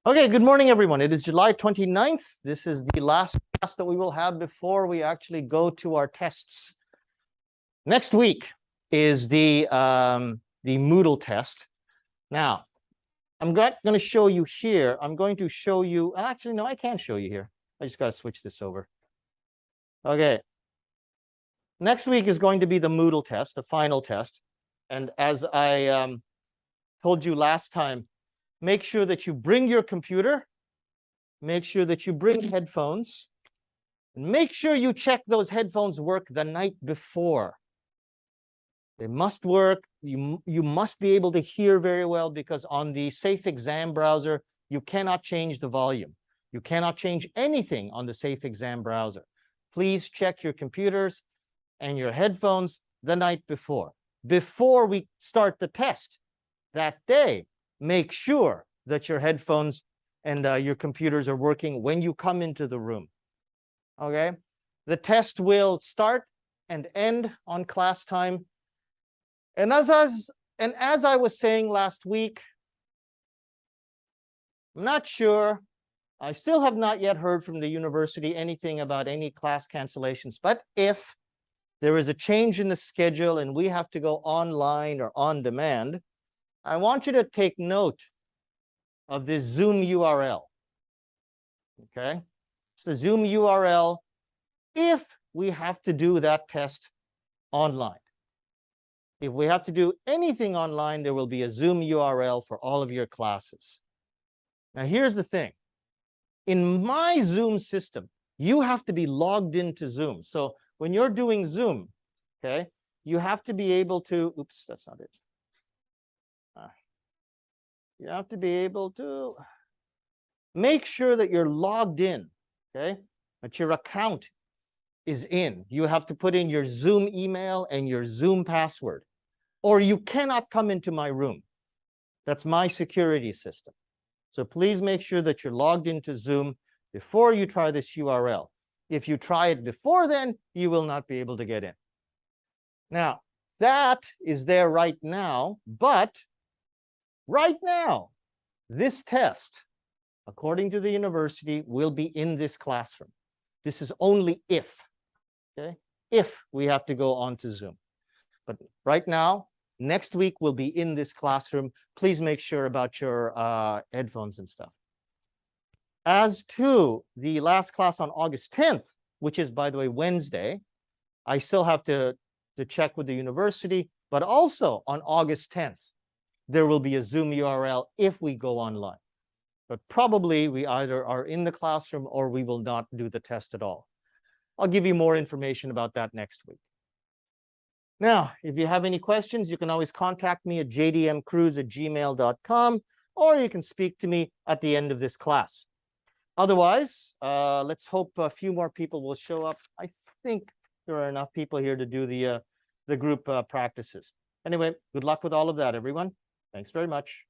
Okay, good morning, everyone. It is July 29th. This is the last class that we will have before we actually go to our tests. Next week is the Moodle test. Now, I'm going to show you here. I'm going to show you, actually, no, I can't show you here. I just got to switch this over. Okay. Next week is going to be the Moodle test, the final test. And as I told you last time, make sure that you bring your computer. Make sure that you bring headphones. And make sure you check those headphones work the night before. They must work. You must be able to hear very well, because on the Safe Exam browser, you cannot change the volume. You cannot change anything on the Safe Exam browser. Please check your computers and your headphones the night before. Before we start the test that day, make sure that your headphones and your computers are working when you come into the room. Okay? The test will start and end on class time. And as I was saying last week, I'm not sure. I still have not yet heard from the university anything about any class cancellations. But if there is a change in the schedule and we have to go online or on demand, I want you to take note of this Zoom URL. Okay? It's the Zoom URL if we have to do that test online. If we have to do anything online, there will be a Zoom URL for all of your classes. Now, here's the thing. In my Zoom system, you have to be logged into Zoom. So when you're doing Zoom, okay, you have to be able to, oops, that's not it. You have to be able to make sure that you're logged in, okay, that your account is in. You have to put in your Zoom email and your Zoom password, or you cannot come into my room. That's my security system. So please make sure that you're logged into Zoom before you try this URL. If you try it before then, you will not be able to get in. Now, that is there right now, but right now, this test, according to the university, will be in this classroom. This is only if, okay? If we have to go on to Zoom. But right now, next week will be in this classroom. Please make sure about your headphones and stuff. As to the last class on August 10th, which is, by the way, Wednesday, I still have to check with the university, but also on August 10th, there will be a Zoom URL if we go online. But probably we either are in the classroom or we will not do the test at all. I'll give you more information about that next week. Now, if you have any questions, you can always contact me at jdmcruz@gmail.com, or you can speak to me at the end of this class. Otherwise, let's hope a few more people will show up. I think there are enough people here to do the group practices. Anyway, good luck with all of that, everyone. Thanks very much.